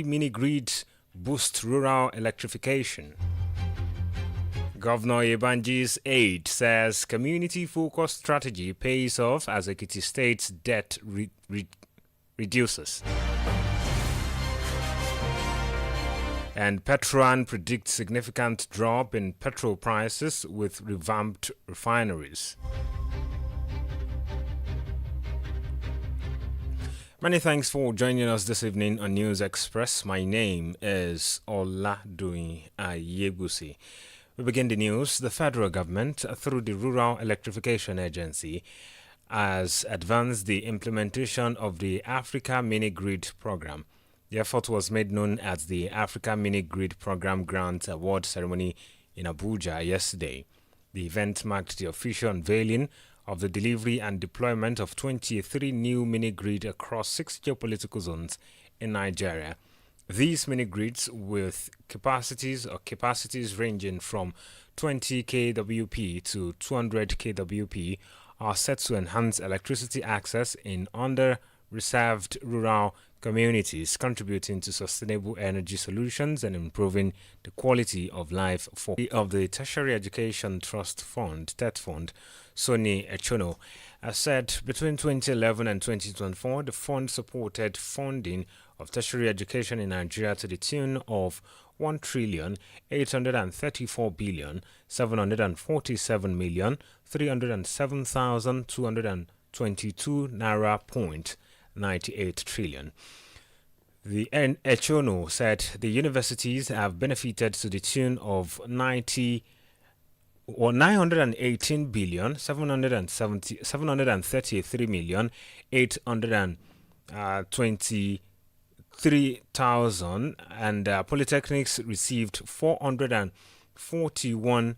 mini-grid boost rural electrification. Governor Yebanji's aide says community-focused strategy pays off as Ekiti State's debt reduces. And Petron predicts significant drop in petrol prices with revamped refineries. Many thanks for joining us this evening on News Express. My name is Olatunji. We begin the news. The federal government, through the Rural Electrification Agency, has advanced the implementation of the Africa Mini-Grid program. The effort was made known as the Africa Mini-Grid Program Grant Award ceremony in Abuja yesterday. The event marked the official unveiling of the delivery and deployment of 23 new mini-grid across 6 geopolitical zones in Nigeria. These mini-grids with capacities ranging from 20 kWp to 200 kWp are set to enhance electricity access in under-reserved rural communities, contributing to sustainable energy solutions and improving the quality of life for of the Tertiary Education Trust Fund, TET Fund, E.Adejumo has said between 2011 and 2024, the fund supported funding of tertiary education in Nigeria to the tune of 1,834,747,307,222 naira. 98 trillion. The Echono said the universities have benefited to the tune of 918 billion 733,823,000 and polytechnics received 441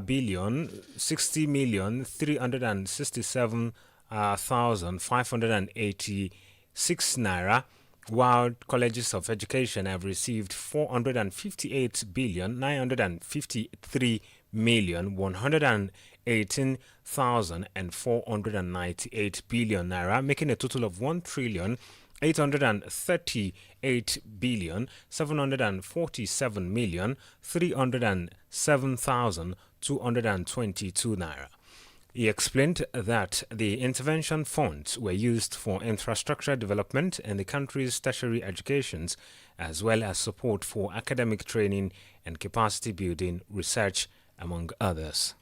billion 60,367,586 naira, while colleges of education have received 458 billion 953,118,498 billion naira, making a total of 1,838,747,307,222 naira. He explained that the intervention funds were used for infrastructure development in the country's tertiary educations, as well as support for academic training and capacity building research, among others.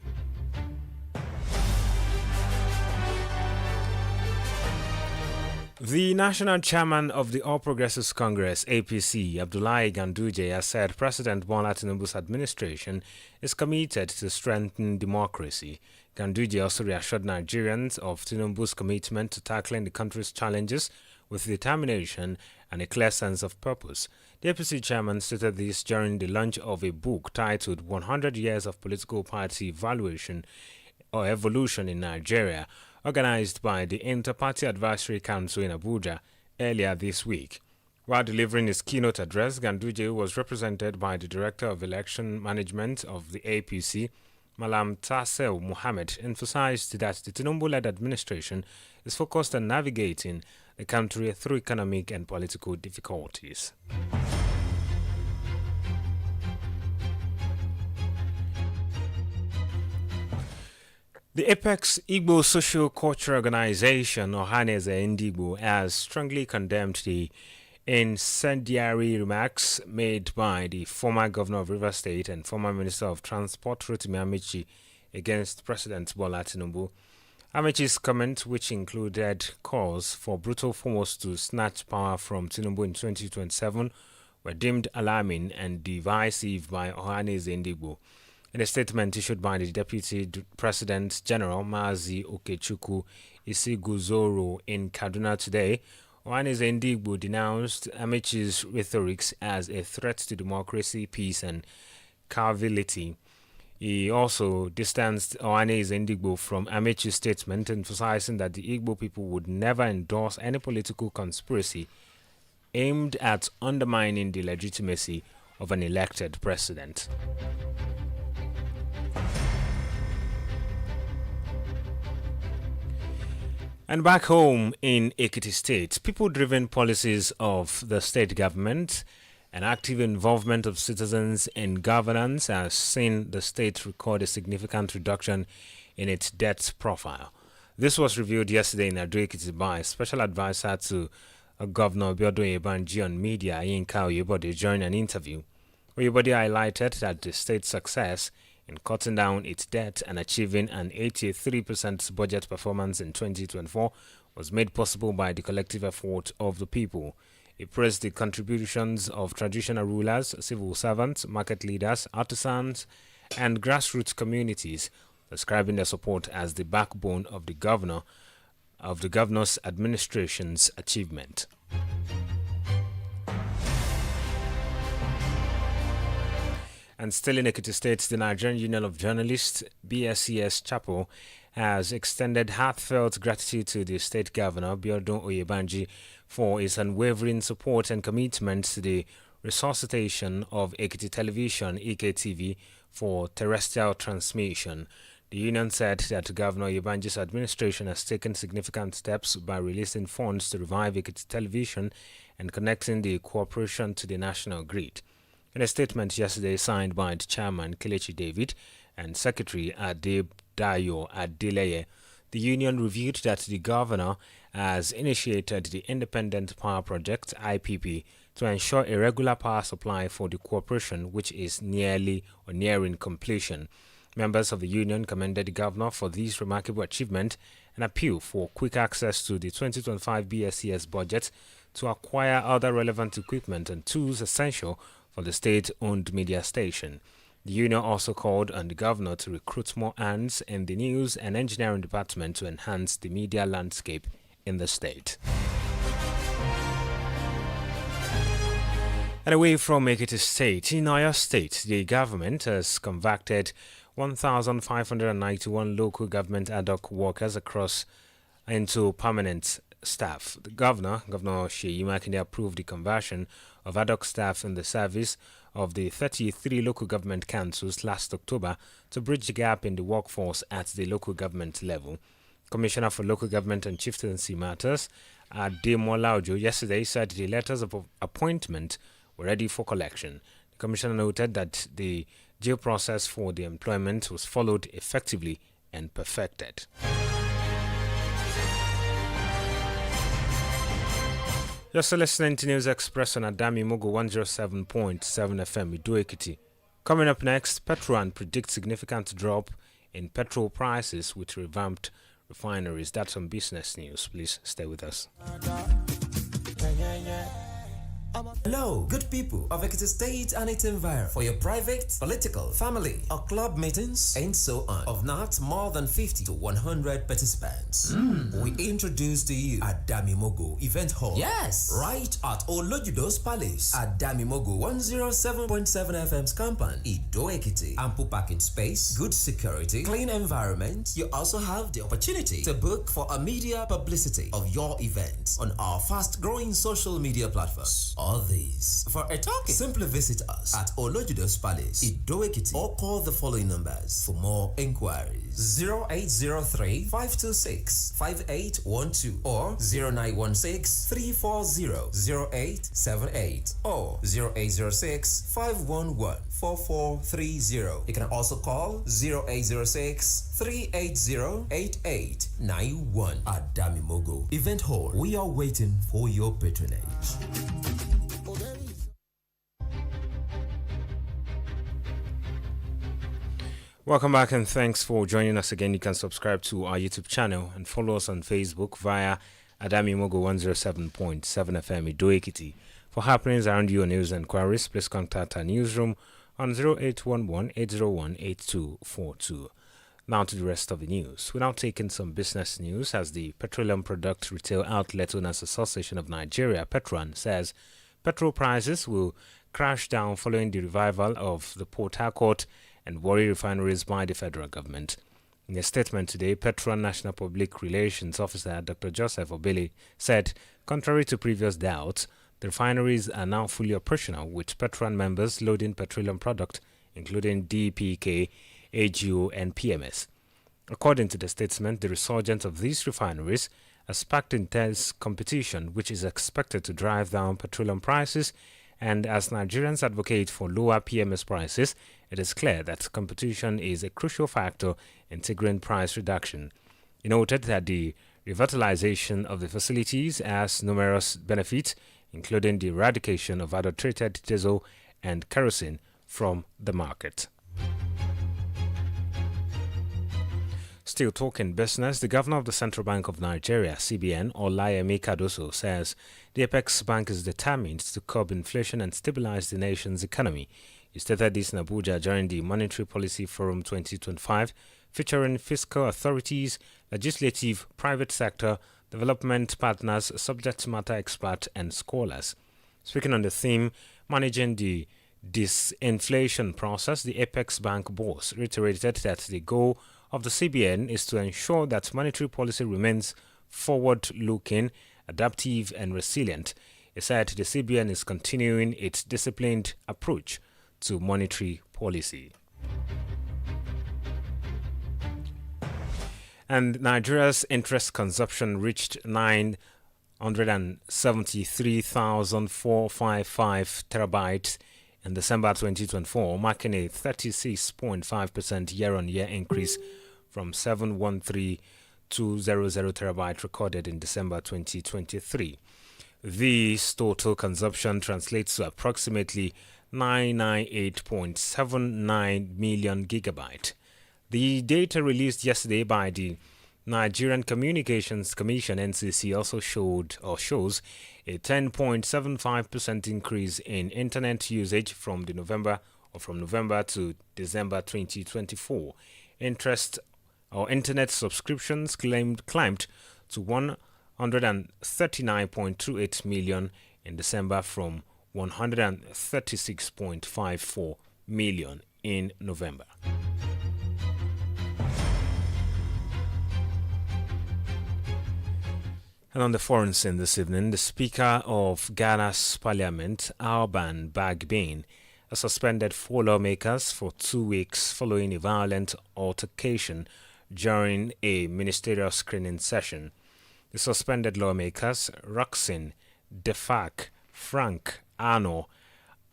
The national chairman of the All Progressives Congress, APC, Abdullahi Ganduje, has said President Bola Tinubu's administration is committed to strengthen democracy. Ganduje also reassured Nigerians of Tinubu's commitment to tackling the country's challenges with determination and a clear sense of purpose. The APC chairman stated this during the launch of a book titled 100 Years of Political Party Evaluation or Evolution in Nigeria, organized by the Inter-Party Advisory Council in Abuja earlier this week. While delivering his keynote address, Ganduje was represented by the Director of Election Management of the APC, Malam Tasel Mohammed, emphasized that the Tinubu-led administration is focused on navigating the country through economic and political difficulties. The Apex Igbo Social Cultural Organization, Ohaneze Ndigbo, has strongly condemned the incendiary remarks made by the former governor of Rivers State and former Minister of Transport, Rotimi Amaechi, against President Bola Tinubu. Amaechi's comment, which included calls for brutal force to snatch power from Tinubu in 2027, were deemed alarming and divisive by Ohaneze Ndigbo. In a statement issued by the Deputy President General Mazi Okechukwu Isiguzoro in Kaduna today, Ohaneze Ndigbo denounced Amaechi's rhetorics as a threat to democracy, peace, and civility. He also distanced Ohaneze Ndigbo from Amaechi's statement, emphasizing that the Igbo people would never endorse any political conspiracy aimed at undermining the legitimacy of an elected president. And back home in Ekiti State, people-driven policies of the state government and active involvement of citizens in governance has seen the state record a significant reduction in its debt profile. This was revealed yesterday in Ado-Ekiti by Special Advisor to Governor Biodun Yebanji on media, Yinka Oyebode, during an interview. Oyebode highlighted that the state's success in cutting down its debt and achieving an 83% budget performance in 2024 was made possible by the collective effort of the people. He praised the contributions of traditional rulers, civil servants, market leaders, artisans, and grassroots communities, describing their support as the backbone of the governor's administration's achievement. And still in Ekiti State, the Nigerian Union of Journalists, BSCS Chapel, has extended heartfelt gratitude to the state governor, Biodun Oyebanji, for his unwavering support and commitment to the resuscitation of Ekiti Television, EKTV, for terrestrial transmission. The union said that Governor Oyebanji's administration has taken significant steps by releasing funds to revive Ekiti Television and connecting the corporation to the national grid. In a statement yesterday signed by the chairman, Kelechi David, and Secretary Adedayo Adeleye, the union reviewed that the governor has initiated the Independent Power Project, IPP, to ensure a regular power supply for the corporation, which is nearly or nearing completion. Members of the union commended the governor for this remarkable achievement and appeal for quick access to the 2025 BSCS budget to acquire other relevant equipment and tools essential for the state-owned media station. The union also called on the governor to recruit more hands in the news and engineering department to enhance the media landscape in the state. And away from Ekiti State, in Oyo State, the government has convicted 1,591 local government ad hoc workers across into permanent staff. The Governor Seyi Makinde, approved the conversion of ad hoc staff in the service of the 33 local government councils last October to bridge the gap in the workforce at the local government level. Commissioner for Local Government and Chieftaincy Matters, Adamimogo, yesterday said the letters of appointment were ready for collection. The Commissioner noted that the due process for the employment was followed effectively and perfected. You're still listening to News Express on Adamimogo 107.7 FM, Ado-Ekiti. Coming up next, Petron predicts significant drop in petrol prices with revamped refineries. That's on business news. Please stay with us. Hello, good people of Ekiti State and its environment. For your private, political, family, or club meetings, and so on, of not more than 50 to 100 participants, we introduce to you Adamimogo Event Hall. Yes, right at Olatunji's Palace, Adamimogo 107.7 FM's compound, Ado-Ekiti. Ample parking space, good security, clean environment. You also have the opportunity to book for a media publicity of your event on our fast-growing social media platforms. All these for a talking. Simply visit us at Olatunji's Palace, Ado-Ekiti, or call the following numbers for more inquiries: 0803 526 5812 or 0916 340 0878 or 0806 511 4430. You can also call 0806 380 8891. Adamimogo Event Hall. We are waiting for your patronage. Welcome back and thanks for joining us again. You can subscribe to our YouTube channel and follow us on Facebook via Adamimogo 107.7 FM Ado-Ekiti. For happenings around your news and queries, please contact our newsroom on 0811 801 8242. Now to the rest of the news. We're now taking some business news as the Petroleum Product Retail Outlet Owners Association of Nigeria, Petron, says petrol prices will crash down following the revival of the Port Harcourt and Warri refineries by the federal government. In a statement today, Petron National Public Relations Officer Dr. Joseph Obele said, contrary to previous doubts, the refineries are now fully operational, with Petron members loading petroleum product, including DPK, AGO, and PMS. According to the statement, the resurgence of these refineries has sparked intense competition, which is expected to drive down petroleum prices. And as Nigerians advocate for lower PMS prices, it is clear that competition is a crucial factor in triggering price reduction. He noted that the revitalization of the facilities has numerous benefits, including the eradication of adulterated diesel and kerosene from the market. Still talking business, the governor of the Central Bank of Nigeria, CBN, Olayemi Cardoso, says the Apex Bank is determined to curb inflation and stabilize the nation's economy. He stated this in Abuja during the Monetary Policy Forum 2025, featuring fiscal authorities, legislative, private sector, development partners, subject matter experts, and scholars. Speaking on the theme, managing the disinflation process, the Apex Bank boss reiterated that the goal of the CBN is to ensure that monetary policy remains forward-looking, adaptive, and resilient. He said the CBN is continuing its disciplined approach to monetary policy. And Nigeria's interest consumption reached 973,455 terabytes in December 2024, marking a 36.5% year-on-year increase from 713,200 terabytes recorded in December 2023. This total consumption translates to approximately 998.79 million gigabytes. The data released yesterday by the Nigerian Communications Commission (NCC) also shows a 10.75% increase in internet usage from November to December 2024. Internet subscriptions climbed to 139.28 million in December from 136.54 million in November. And on the foreign scene this evening, the Speaker of Ghana's Parliament, Alban Bagbin, has suspended 4 lawmakers for 2 weeks following a violent altercation during a ministerial screening session. The suspended lawmakers, Roxin Defak, Frank Ano,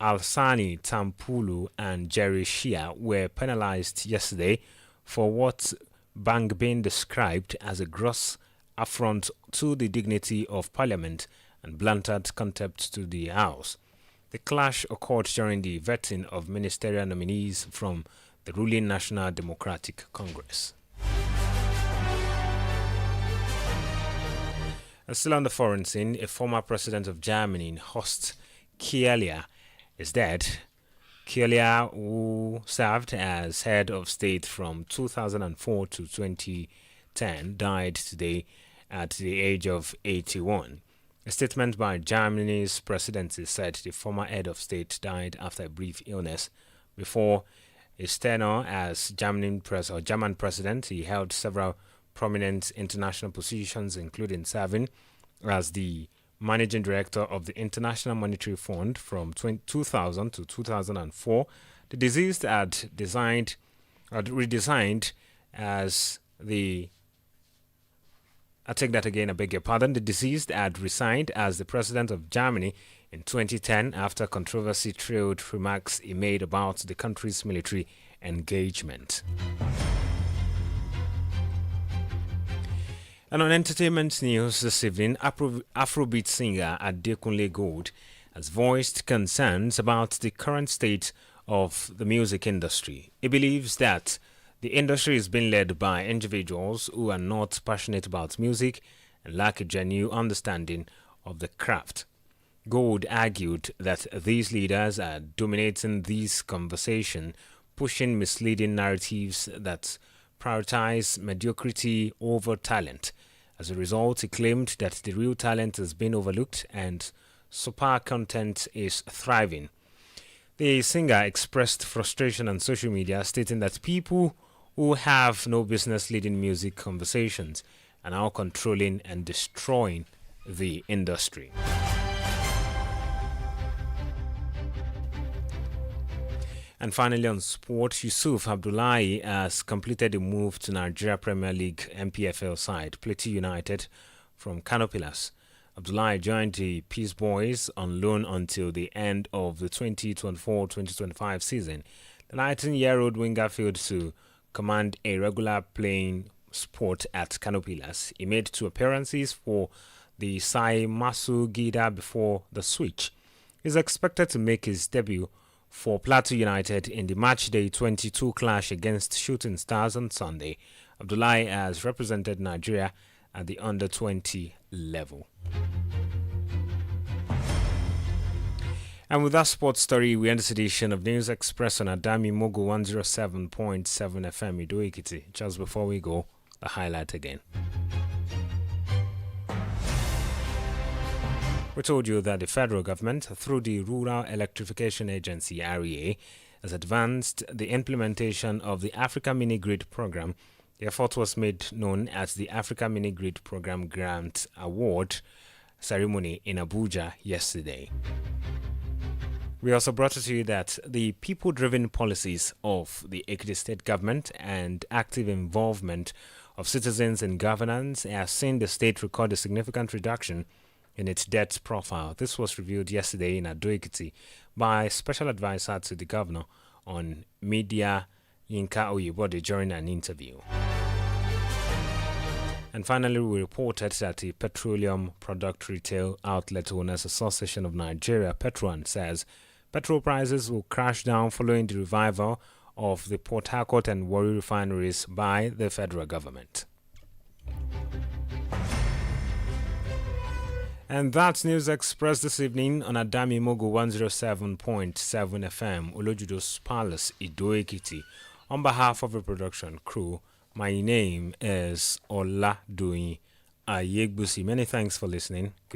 Alsani Tampulu, and Jerry Shia, were penalized yesterday for what Bagbin described as a gross affront to the dignity of Parliament and blatant contempt to the House. The clash occurred during the vetting of ministerial nominees from the ruling National Democratic Congress. And still on the foreign scene, a former president of Germany, Horst Kieler, is dead. Kieler, who served as head of state from 2004 to 2010, died today at the age of 81. A statement by Germany's presidency said the former head of state died after a brief illness. Before his tenure as German president, he held several prominent international positions, including serving as the managing director of the International Monetary Fund from 2000 to 2004. The deceased had redesigned as the The deceased had resigned as the president of Germany in 2010 after controversy trailed remarks he made about the country's military engagement. And on entertainment news this evening, Afrobeat singer Adekunle Gold has voiced concerns about the current state of the music industry. He believes that the industry is being led by individuals who are not passionate about music and lack a genuine understanding of the craft. Gold argued that these leaders are dominating this conversation, pushing misleading narratives that prioritize mediocrity over talent. As a result, he claimed that the real talent has been overlooked and super content is thriving. The singer expressed frustration on social media, stating that people who have no business leading music conversations are now controlling and destroying the industry. And finally on sport, Yusuf Abdullahi has completed a move to Nigeria Premier League MPFL side, Plateau United, from Kano Pillars. Abdullahi joined the Peace Boys on loan until the end of the 2024-2025 season. The 19-year-old winger failed to command a regular playing spot at Kano Pillars. He made 2 appearances for the Sai Masu Gida before the switch. He is expected to make his debut for Plateau United in the Matchday 22 clash against Shooting Stars on Sunday. Abdullahi has represented Nigeria at the under-20 level. And with that sports story, we end this edition of News Express on Adamimogo 107.7 FM Ido-Ekiti. Just before we go, the highlight again. We told you that the federal government, through the Rural Electrification Agency, REA, has advanced the implementation of the Africa Mini Grid program. The effort was made known as the Africa Mini Grid Program Grant Award ceremony in Abuja yesterday. We also brought to you that the people-driven policies of the Ekiti State government and active involvement of citizens in governance has seen the state record a significant reduction in its debt profile. This was revealed yesterday in Ado-Ekiti by Special Advisor to the Governor on Media, Yinka Oyebode, during an interview. And finally, we reported that the Petroleum Product Retail Outlet Owners Association of Nigeria, Petron, says petrol prices will crash down following the revival of the Port Harcourt and Warri refineries by the federal government. And that's News Express this evening on Adamimogo 107.7 FM, Olojudo's Palace, Ido-Ekiti. On behalf of the production crew, my name is Olatunji. Many thanks for listening.